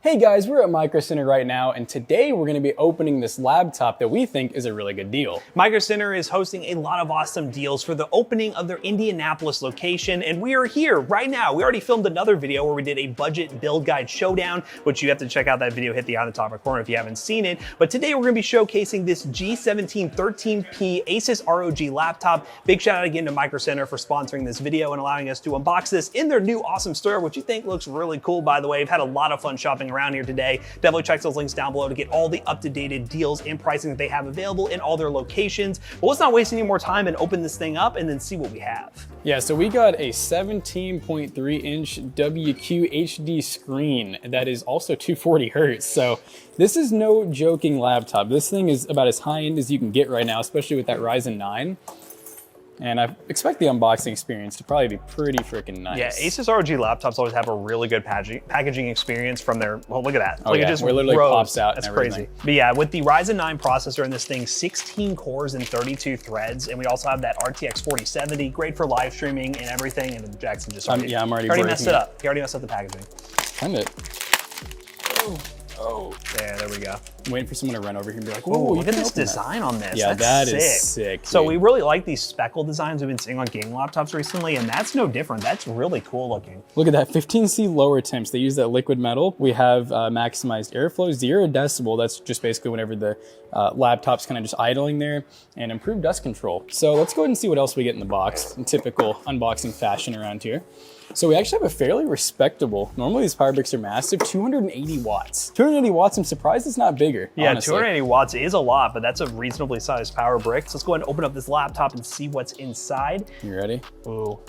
Hey guys, we're at MicroCenter right now, and today we're going to be opening this laptop that we think is a really good deal. MicroCenter is hosting a lot of awesome deals for the opening of their Indianapolis location, and we are here right now. We already filmed another video where we did a budget build guide showdown, which you have to check out that video, hit the on the top right corner if you haven't seen it. But today we're going to be showcasing this G17 13P Asus ROG laptop. Big shout out again to MicroCenter for sponsoring this video and allowing us to unbox this in their new awesome store, which you think looks really cool, by the way. We've had a lot of fun shopping around here today. Definitely check those links down below to get all the up-to-date deals and pricing that they have available in all their locations. But let's not waste any more time and open this thing up and then see what we have. Yeah, so we got a 17.3-inch WQ HD screen that is also 240 hertz. So this is no joking laptop. This thing is about as high-end as you can get right now, especially with that Ryzen 9. And I expect the unboxing experience to probably be pretty freaking nice. Yeah, Asus ROG laptops always have a really good packaging experience from their, well, look at that. Oh, like yeah, it just where it literally pops out. That's and everything. crazy. But yeah, with the Ryzen 9 processor in this thing, 16 cores and 32 threads. And we also have that RTX 4070, great for live streaming and everything. And Jackson just already, I'm already messed it up. He already messed up the packaging. Kind of. Oh. Yeah, there we go. I'm waiting for someone to run over here and be like, oh, look at this design on this. Yeah, that's is sick. So we really like these speckle designs we've been seeing on gaming laptops recently, and that's no different. That's really cool looking. Look at that, 15C lower temps. They use that liquid metal. We have maximized airflow, 0 decibel. That's just basically whenever the laptop's kind of just idling there, and improved dust control. So let's go ahead and see what else we get in the box in typical unboxing fashion around here. So we actually have a fairly respectable, normally these power bricks are massive, 280 watts. 280 watts, I'm surprised it's not bigger, Yeah, honestly. 280 watts is a lot, but that's a reasonably sized power brick. So let's go ahead and open up this laptop and see what's inside. You ready? Ooh.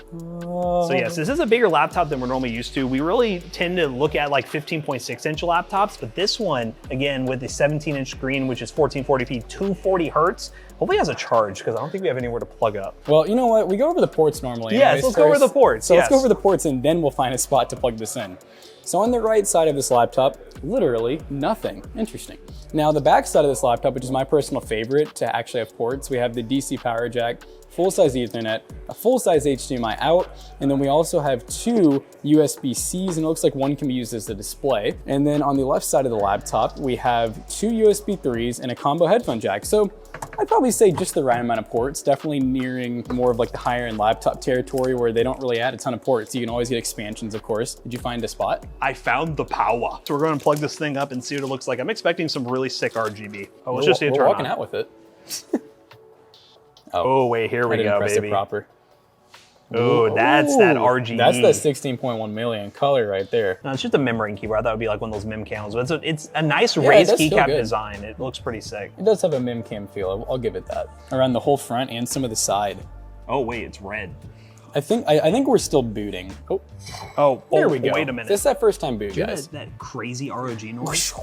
So yes, this is a bigger laptop than we're normally used to. We really tend to look at like 15.6-inch laptops, but this one, again, with the 17-inch screen, which is 1440p, 240 hertz, hopefully has a charge, because I don't think we have anywhere to plug up. Well, you know what? We go over the ports normally. Yeah, so let's go over the ports. So let's go over the ports and then we'll find a spot to plug this in. So on the right side of this laptop, literally nothing. Interesting. Now the back side of this laptop, which is my personal favorite to actually have ports, we have the DC power jack, full-size Ethernet, a full-size HDMI out, and then we also have 2 USB-Cs, and it looks like one can be used as a display. And then on the left side of the laptop, we have 2 USB 3s and a combo headphone jack. So I'd probably say just the right amount of ports, definitely nearing more of like the higher end laptop territory where they don't really add a ton of ports. You can always get expansions, of course. Did you find a spot? I found the power. So we're going to plug this thing up and see what it looks like. I'm expecting some really sick RGB. Oh, let's just see it turn on. We're walking out with it. Oh, wait, here we go, baby. It proper. Oh, that's that RGB. That's that 16.1 million color right there. No, it's just a mem-ring keyboard. I thought it would be like one of those mem cams, but it's a nice raised keycap design. It looks pretty sick. It does have a mem cam feel. I'll give it that. Around the whole front and some of the side. Oh wait, it's red. I think we're still booting. Oh, there we go. Wait a minute. This is that first time boot, guys. That crazy ROG noise.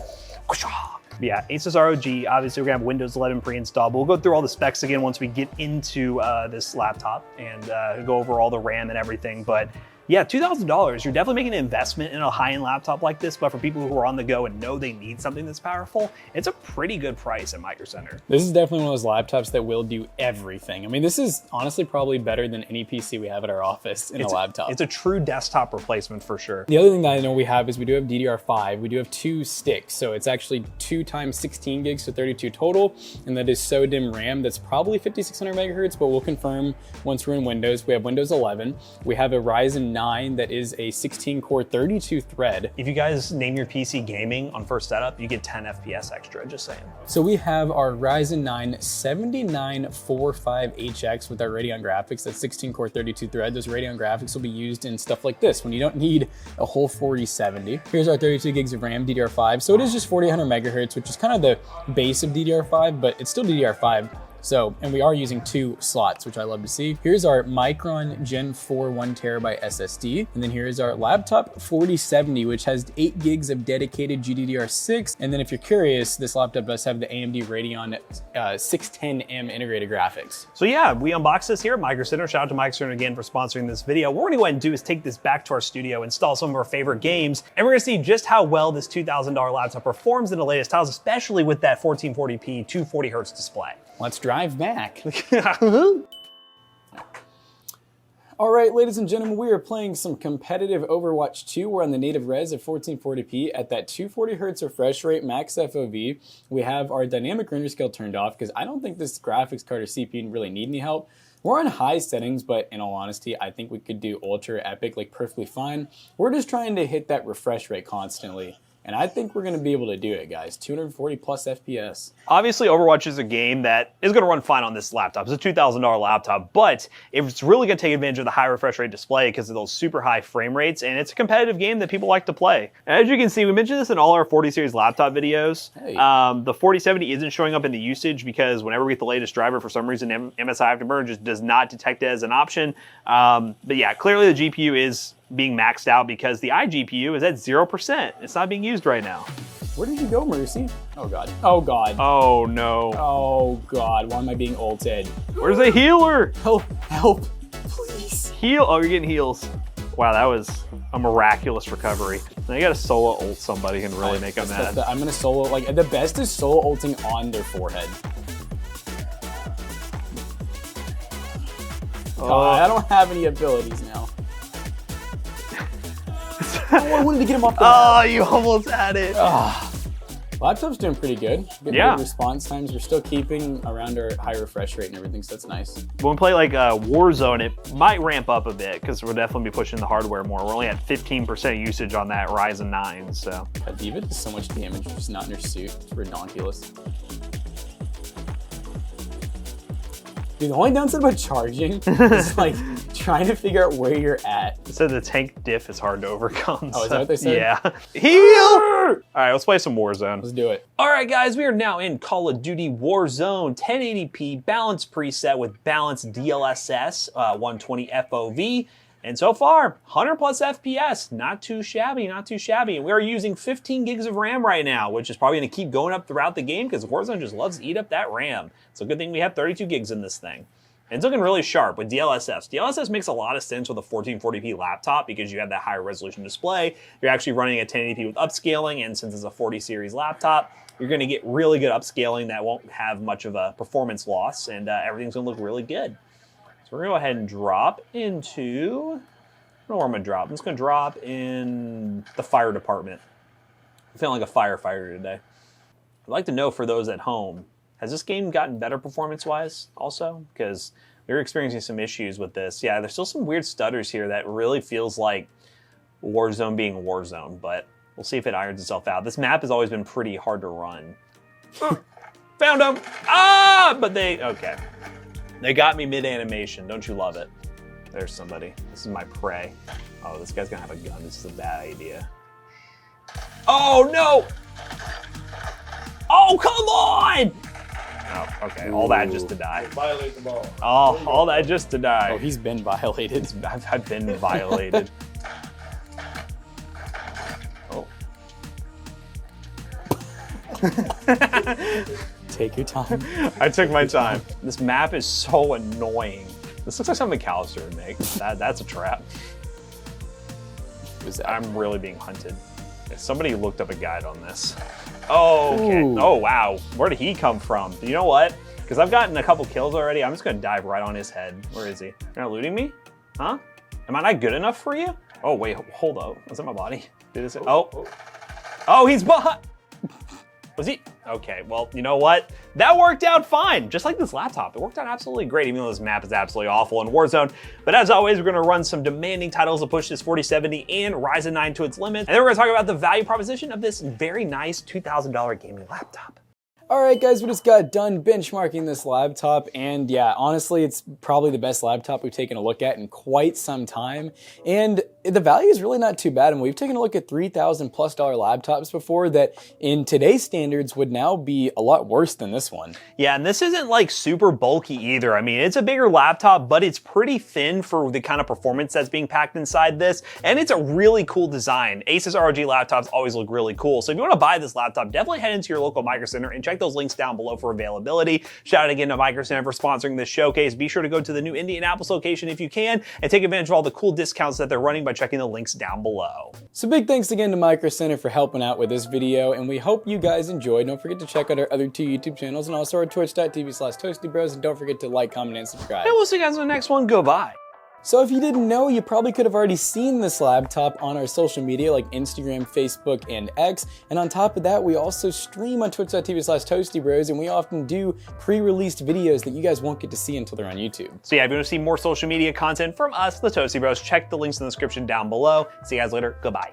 Yeah, Asus ROG, obviously we're gonna have Windows 11 pre-installed, but we'll go through all the specs again once we get into this laptop and go over all the RAM and everything. But yeah, $2,000, you're definitely making an investment in a high-end laptop like this, but for people who are on the go and know they need something that's powerful, it's a pretty good price at MicroCenter. This is definitely one of those laptops that will do everything. I mean, this is honestly probably better than any PC we have at our office in a laptop. It's a true desktop replacement for sure. The other thing that I know we have is we do have DDR5. We do have 2 sticks, so it's actually 2 times 16 gigs, so 32 total, and that is SODIMM RAM. That's probably 5600 megahertz, but we'll confirm once we're in Windows. We have Windows 11. We have a Ryzen 9 that is a 16-core 32 thread. If you guys name your PC gaming on first setup, you get 10 FPS extra, just saying. So we have our Ryzen 9 7945HX with our Radeon graphics, that's 16-core 32 thread. Those Radeon graphics will be used in stuff like this when you don't need a whole 4070. Here's our 32 gigs of RAM DDR5. So it is just 4800 megahertz, which is kind of the base of DDR5, but it's still DDR5. So, and we are using 2 slots, which I love to see. Here's our Micron Gen 4 1TB SSD. And then here's our laptop 4070, which has 8 gigs of dedicated GDDR6. And then if you're curious, this laptop does have the AMD Radeon 610M integrated graphics. So yeah, we unboxed this here at MicroCenter. Shout out to MicroCenter again for sponsoring this video. What we're gonna go ahead and do is take this back to our studio, install some of our favorite games, and we're gonna see just how well this $2,000 laptop performs in the latest titles, especially with that 1440p 240 hertz display. Let's drive back. All right, ladies and gentlemen, we are playing some competitive Overwatch 2. We're on the native res of 1440p at that 240 hertz refresh rate, max FOV. We have our dynamic render scale turned off because I don't think this graphics card or CPU really need any help. We're on high settings, but in all honesty, I think we could do ultra epic like perfectly fine. We're just trying to hit that refresh rate constantly. And I think we're going to be able to do it, guys. 240 plus FPS. Obviously, Overwatch is a game that is going to run fine on this laptop. It's a $2,000 laptop, but it's really going to take advantage of the high refresh rate display because of those super high frame rates, and it's a competitive game that people like to play. And as you can see, we mentioned this in all our 40 series laptop videos. Hey. The 4070 isn't showing up in the usage because whenever we get the latest driver, for some reason, MSI Afterburner just does not detect it as an option. But yeah, clearly the GPU is being maxed out because the iGPU is at 0%. It's not being used right now. Where did you go, Mercy? Oh, God. Oh, God. Oh, no. Oh, God. Why am I being ulted? Where's the healer? Help. Help. Please. Heal. Oh, you're getting heals. Wow, that was a miraculous recovery. Now you gotta solo ult somebody and really make them mad. I'm gonna solo, like, the best is solo ulting on their forehead. God, I don't have any abilities now. Oh, I wanted to get him off the Oh, you almost had it. Laptop's doing pretty good. Getting Yeah. good response times. We're still keeping around our high refresh rate and everything, so that's nice. When we play like Warzone, it might ramp up a bit because we'll definitely be pushing the hardware more. We're only at 15% usage on that Ryzen 9, so. God, D.Va does so much damage just not in her suit. It's ridiculous. Dude, the only downside about charging is like trying to figure out where you're at. So the tank diff is hard to overcome. Oh, is that what they said? Yeah. Heal! All right, let's play some Warzone. Let's do it. All right, guys, we are now in Call of Duty Warzone, 1080p balanced preset with balanced DLSS, 120 FOV. And so far, 100 plus FPS, not too shabby, not too shabby. And we are using 15 gigs of RAM right now, which is probably gonna keep going up throughout the game because Warzone just loves to eat up that RAM. It's a good thing we have 32 gigs in this thing. And it's looking really sharp with DLSS. DLSS makes a lot of sense with a 1440p laptop because you have that higher resolution display. You're actually running at 1080p with upscaling, and since it's a 40 series laptop, you're gonna get really good upscaling that won't have much of a performance loss, and everything's gonna look really good. So we're gonna go ahead and drop into, I don't know where I'm gonna drop. I'm just gonna drop in the fire department. I'm feeling like a firefighter today. I'd like to know for those at home, has this game gotten better performance-wise also? Because we were experiencing some issues with this. Yeah, there's still some weird stutters here that really feels like Warzone being Warzone, but we'll see if it irons itself out. This map has always been pretty hard to run. Found him! Ah! But okay. They got me mid-animation. Don't you love it? There's somebody. This is my prey. Oh, this guy's gonna have a gun. This is a bad idea. Oh, no! Oh, come on! Oh, okay. All that just to die. Violate the ball. Oh, all that just to die. Oh, he's been violated. I've been violated. Oh. Take your time. I took my time. This map is so annoying. This looks like something McAllister would make. That's a trap. I'm really being hunted. Somebody looked up a guide on this. Oh, okay. Ooh. Oh, wow. Where did he come from? You know what? Because I've gotten a couple kills already. I'm just going to dive right on his head. Where is he? You're not looting me? Huh? Am I not good enough for you? Oh, wait. Hold up. Was that my body? Did it say? Oh, he's behind. Was he? Okay, well, you know what? That worked out fine, just like this laptop. It worked out absolutely great, even though this map is absolutely awful in Warzone. But as always, we're gonna run some demanding titles to push this 4070 and Ryzen 9 to its limits. And then we're gonna talk about the value proposition of this very nice $2,000 gaming laptop. All right, guys, we just got done benchmarking this laptop, and yeah, honestly, it's probably the best laptop we've taken a look at in quite some time, and the value is really not too bad. And we've taken a look at $3,000+ laptops before that in today's standards would now be a lot worse than this one. Yeah, and this isn't like super bulky either. I mean, it's a bigger laptop, but it's pretty thin for the kind of performance that's being packed inside this, and it's a really cool design. Asus ROG laptops always look really cool, so if you want to buy this laptop, definitely head into your local MicroCenter and check those links down below for availability. Shout out again to MicroCenter for sponsoring this showcase. Be sure to go to the new Indianapolis location if you can and take advantage of all the cool discounts that they're running by checking the links down below. So big thanks again to MicroCenter for helping out with this video, and we hope you guys enjoyed. Don't forget to check out our other 2 YouTube channels and also our twitch.tv/toastybros, and don't forget to like, comment, and subscribe. And we'll see you guys in the next one. Goodbye. So if you didn't know, you probably could have already seen this laptop on our social media like Instagram, Facebook, and X. And on top of that, we also stream on twitch.tv/toastybros, and we often do pre-released videos that you guys won't get to see until they're on YouTube. So yeah, if you want to see more social media content from us, the Toasty Bros, check the links in the description down below. See you guys later. Goodbye.